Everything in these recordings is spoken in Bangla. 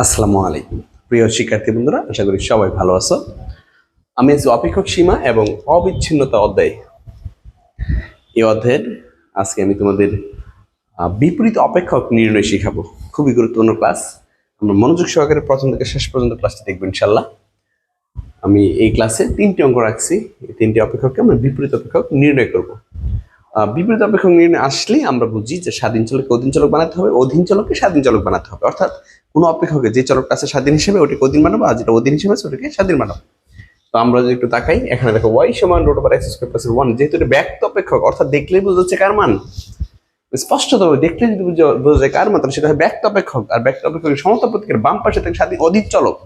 আসসালামু আলাইকুম প্রিয় শিক্ষার্থী বন্ধুরা, আশা করি সবাই ভালো আছো। আমি আছি অপেক্ষক সীমা এবং অবিচ্ছিন্নতা অধ্যায়। এই অধ্যায়ের আজকে আমি তোমাদের বিপরীত অপেক্ষক নির্ণয় শিখাবো। খুবই গুরুত্বপূর্ণ ক্লাস। আমরা মনোযোগ সহকারে প্রথম থেকে শেষ পর্যন্ত ক্লাসটি দেখবো ইনশাল্লাহ। আমি এই ক্লাসে 3টি অঙ্ক রাখছি। এই 3টি অপেক্ষককে আমরা বিপরীত অপেক্ষক নির্ণয় করব। বিপরীত অপেক্ষক নির্ণয় আসলেই আমরা বুঝি যে স্বাধীন চলককে অধীন চলক বানাতে হবে, অধীন চলককে স্বাধীন চলক বানাতে হবে। অর্থাৎ কোনো অপেক্ষকে যে চলকটা আছে স্বাধীন হিসেবে ওটাকে অধীন বানাবো, আর যেটা অধীন হিসেবে আছে ওটাকে স্বাধীন বানাবো। তো আমরা যদি একটু তাকাই, এখানে দেখো y সমান root over x square plus 1, যেহেতু এটা ব্যক্ত অপেক্ষক, অর্থাৎ দেখলেই বোঝা যাচ্ছে কার মান। স্পষ্টতভাবে দেখলে যদি বোঝা যায় কার মান, তাহলে সেটা হয় ব্যক্ত অপেক্ষক। আর ব্যক্ত অপেক্ষকের সমতা প্রতীকের বাম পাশে থাকে স্বাধীন অধীন চলক।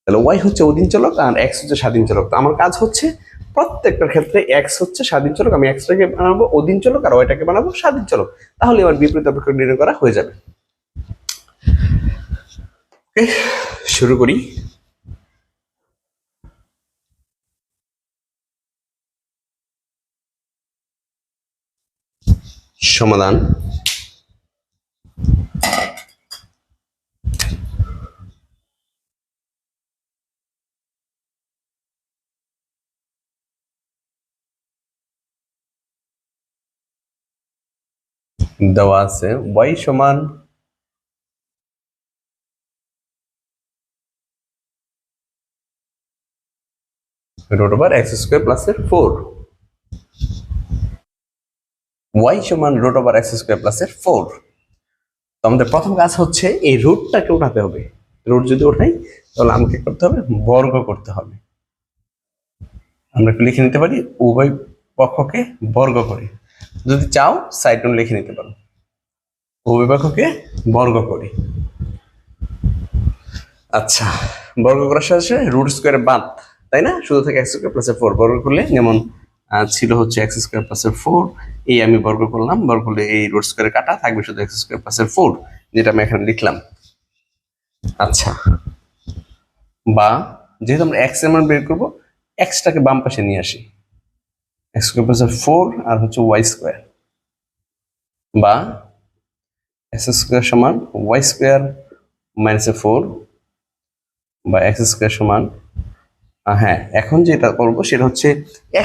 তাহলে y হচ্ছে অধীন চলক আর x হচ্ছে স্বাধীন চলক। তো আমার কাজ হচ্ছে প্রত্যেকটার ক্ষেত্রে x হচ্ছে স্বাধীন চলক, আমি x টাকে বানাবো অধীন চলক আর y টাকে বানাবো স্বাধীন চলক। তাহলে আমার বিপরীত অপেক্ষক নির্ণয় করা হয়ে যাবে। ওকে, শুরু করি। সমাধান। দেওয়া আছে y সমান root over x square plus 4। y সমান root over x square plus 4। তো আমাদের প্রথম কাজ হচ্ছে এই রুটটাকে উঠাতে হবে। রুট যদি উঠাই তাহলে আমাকে করতে হবে বর্গ করতে হবে। আমরা একটু লিখে নিতে পারি উভয় পক্ষকে বর্গ করে। যদি চাও সাইড নোট লিখে নিতে পারো, উভয় পক্ষকে বর্গ করি। আচ্ছা, বর্গ করার সাথে সাথে রুট স্কোয়ারে বাদ, তাই না? শুধু থেকে x স্কোয়ার প্লাস 4 বর্গ করলে যেমন ছিল হচ্ছে x স্কোয়ার প্লাস 4, এই আমি বর্গ করলাম, বর্গ করলে এই রুট স্কোয়ারে কাটা থাকবে শুধু x স্কোয়ার প্লাস 4, যেটা আমি এখানে লিখলাম। আচ্ছা, বা যেহেতু আমরা x এর মান বের করবো, x টাকে বাম পাশে নিয়ে আসি, x স্কোয়ার প্লাস 4 আর হচ্ছে y স্কোয়ার, বা x স্কোয়ার সমান y স্কোয়ার মাইনাস 4, বা x স্কোয়ার সমান হ্যাঁ, এখন যেটা করবো সেটা হচ্ছে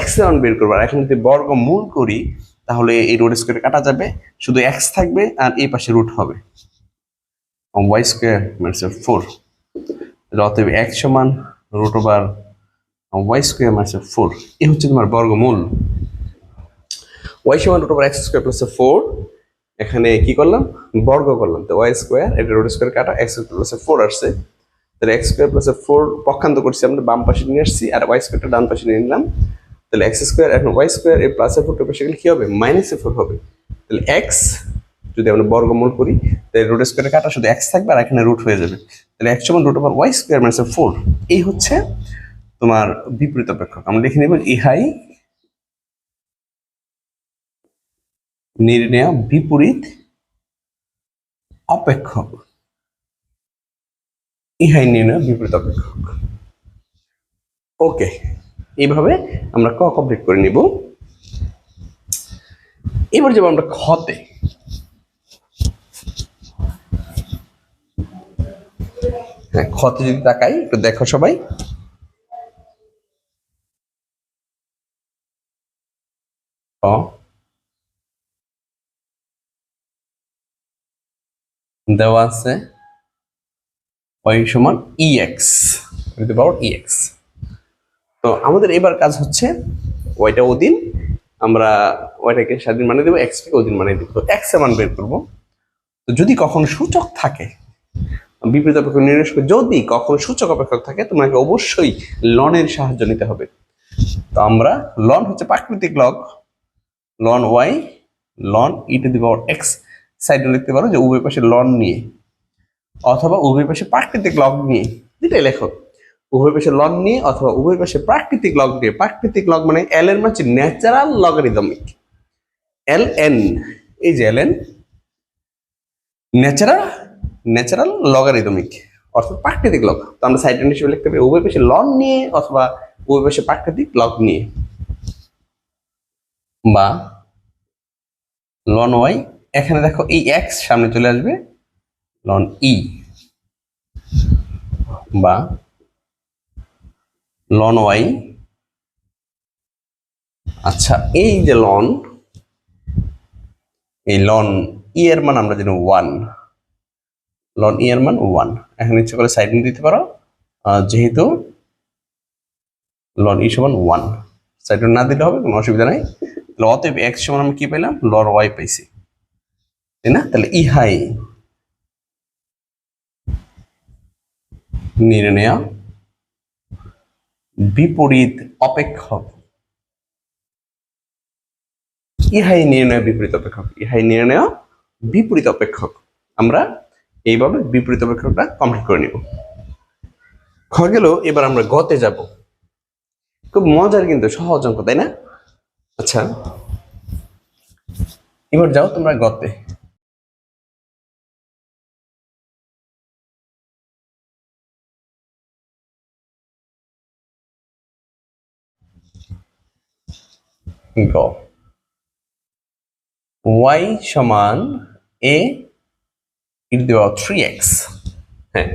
x এর মান বের করবো। আর এখন যদি বর্গমূল করি তাহলে এই রুট স্কোয়ার কাটা যাবে, শুধু x থাকবে আর এই পাশে রুট হবে, y স্কোয়ার মাইনাস 4। অতএব x সমান root over y square minus 4, এই হচ্ছে তোমার বর্গমূল। y সমান root over x square plus 4, এখানে কি করলাম বর্গ করলাম, তো y স্কোয়ার এটা রুট স্কোয়ার কাটা x স্কোয়ার প্লাস 4 আসছে। তাহলে x স্কোয়ার প্লাস 4 পক্ষান্ত করছি আমরা, বাম পাশে নিয়ে আসছি, আর y স্কোয়ারটা ডান পাশে নিয়ে নিলাম। তাহলে x স্কোয়ার এখন y স্কোয়ার এর প্লাস 4 পাশে গেলে কি হবে, মাইনাস 4 হবে। তাহলে x যদি আমরা বর্গমূল করি তাহলে রুট স্কোয়ারের কাটা শুধু x থাকবে আর এখানে রুট হয়ে যাবে। তাহলে x সমান root over y square minus 4, এই হচ্ছে তোমার বিপরীত অপেক্ষক। আমরা লিখে নেব ইহাই নির্ণেয় বিপরীত অপেক্ষক। ইহাই নির্ণয় বিপরীত অপেক্ষক। ওকে, এইভাবে আমরা ক কমপ্লিট করে নিব। এবার যাব আমরা খতে। হ্যাঁ, খতে যদি তাকাই একটু দেখো সবাই। দেওয়া আছে y সমান ex, ex। তো আমাদের এবার কাজ হচ্ছে ওইটা অধীন, আমরা ওইটাকে স্বাধীন মানে দেবো, x টাকে অধীন মানে দেবো। তো x এর মান বের করবো। তো যদি কখনো সূচক থাকে, বিপরীত অপেক্ষক নির্ণয় করে যদি কখনো সূচক অপেক্ষক থাকে, তোমাকে অবশ্যই লনের সাহায্য নিতে হবে। তো আমরা লন হচ্ছে প্রাকৃতিক লগ, লন y লন e to the power x, সাইডে লিখতে পারো যে উভয় পাশে লন নিয়ে, অথবা উভয় পাশে প্রাকৃতিক লগ নিয়ে, যেটাই লেখো, উভয় পাশে লন নিয়ে অথবা উভয় পাশে প্রাকৃতিক লগ নিয়ে। প্রাকৃতিক লগ মানে এল এর মান হচ্ছে ন্যাচারাল লগারিদমিক, এল এন, এই যে এল এন ন্যাচারাল লগারিদমিক অর্থাৎ প্রাকৃতিক লগ। তো আমরা সাইড হিসেবে লিখতে পারি উভয় পাশে লন নিয়ে অথবা উভয় পাশে প্রাকৃতিক লগ নিয়ে, বা লন ওয়াই। এখানে দেখো এই এক্স সামনে চলে আসবে, লন ই, বা লন ওয়াই। আচ্ছা, এই যে লন, এই লন ই এর মান আমরা জানি 1, লন ই এর মান 1। এখন ইচ্ছে করে সাইড নিয়ে দিতে পারো, যেহেতু লন ই সমান 1, সাইড না দিলে হবে, কোনো অসুবিধা নাই। তাহলে অতএব এক্স সমান আমি কি পাইলাম, লন ওয়াই পাইছি, তাই না? তাহলে ইহাই নির্ণয় বিপরীত অপেক্ষক। ইহাই নির্ণয় বিপরীত অপেক্ষক, ইহাই নির্ণয় বিপরীত অপেক্ষক। আমরা এইভাবে বিপরীত অপেক্ষকটা কমপ্লিট করে নিব। হয়ে গেল। এবার আমরা গতে যাব। খুব মজার কিন্তু সহজ অঙ্ক, তাই না? আচ্ছা, এবার যাও তোমরা গতে। গ, y সমান a E to the power 3x। হ্যাঁ,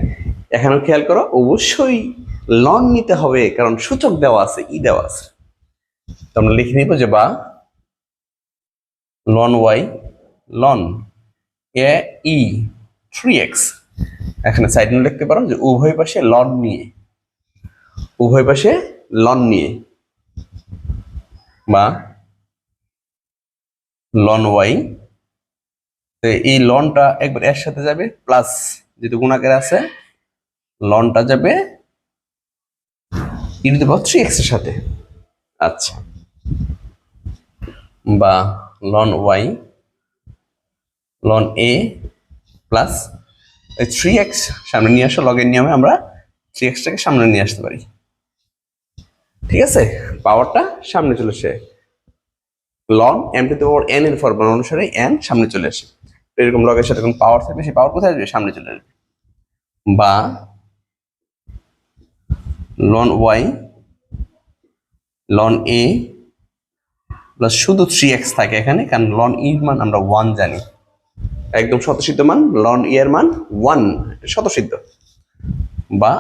এখানেও খেয়াল করো, অবশ্যই লন নিতে হবে, কারণ সূচক দেওয়া আছে, ই দেওয়া আছে। তো আমরা লিখে নিব যে বা লন ওয়াই লন এ ই 3x। এখানে সাইড নোট লিখতে পারো যে উভয় পাশে লন নিয়ে, উভয় পাশে লন নিয়ে, বা লন ওয়াই। এই লনটা একবার এর সাথে যাবে, প্লাস যেহেতু গুণাকারে আছে, লনটা যাবে ই টু দি পাওয়ার 3x এর সাথে। আচ্ছা, বা লন ওয়াই লন এ প্লাস 3x সামনে নিয়ে আসো, লগের নিয়মে আমরা 3xটাকে সামনে নিয়ে আসতে পারি। ঠিক আছে, পাওয়ারটা সামনে চলে আসে, লন m to the power n এর ফর্মুলা অনুসারে n সামনে চলে আসে। এরকম লগের সাথে কোন পাওয়ার থাকলে সেই পাওয়ার কোথায় আসবে, সামনে চলে আসবে। বা লন ওয়াই লন এ প্লাস শুধু 3x থাকে এখানে, কারণ লন ই মান আমরা 1 জানি, একদম স্বতঃসিদ্ধ মান, লন ই এর মান 1, স্বতঃসিদ্ধ। বা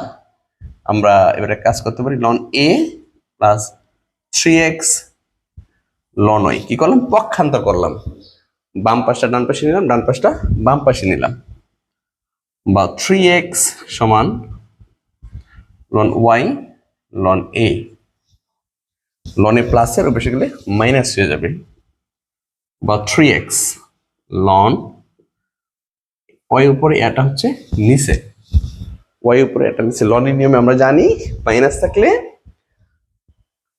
আমরা এবারে কাজ করতে পারি, লন এ প্লাস 3x লন ওয়াই। কি করলাম, পক্ষান্তর করলাম, বাম পাশটা ডান পাশে নিলাম, ডান পাশটা বাম পাশে নিলাম। বা 3x সমান লন ওয়াই লন এ, লনে প্লাসের উপরে গেলে মাইনাস হয়ে যাবে। বা 3x লন ওয়াই উপরে, এটা হচ্ছে নিচে, ওয়াই উপরে এটা নিচে। লনের নিয়মে আমরা জানি মাইনাস থাকলে,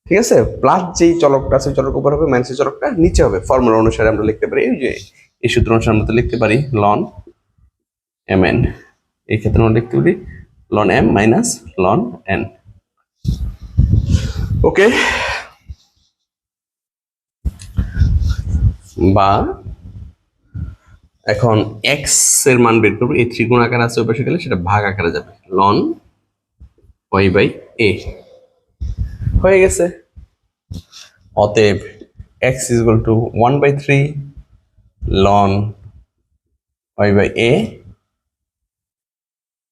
ঠিক আছে, প্লাস যেই চলকটা আছে চলক উপর হবে, মাইনাসের চলকটা নিচে হবে। ফর্মুলা অনুসারে আমরা লিখতে পারি, এই যে এই সূত্র অনুসারে আমরা লিখতে পারি লন এম এন, এই ক্ষেত্রে আমরা লিখতে পারি ln M minus ln N. Okay, বা এখন এক্স এর মান বের করবো, এই 3 গুণ আকারে আছে, ওই পাশে গেলে সেটা ভাগ আকারে যাবে, লন ওয়াই বাই এ হয়ে গেছে। অতএব X is equal to 1/3 ln Y by A,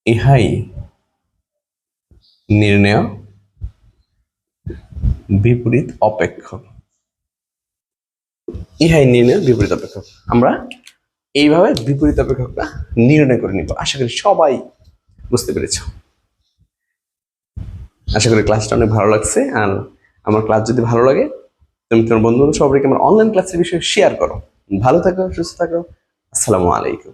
ইহাই নির্ণয় বিপরীত অপেক্ষক। ইহাই নির্ণয় বিপরীত অপেক্ষক। আমরা এইভাবে বিপরীত অপেক্ষকটা নির্ণয় করে নিব। আশা করি সবাই বুঝতে পেরেছ। আশা করি ক্লাসটা অনেক ভালো লাগছে। আর আমার ক্লাস যদি ভালো লাগে, তুমি তোমার বন্ধু সবাইকে আমার অনলাইন ক্লাসের বিষয়ে শেয়ার করো। ভালো থাকো, সুস্থ থাকো। আসসালামু আলাইকুম।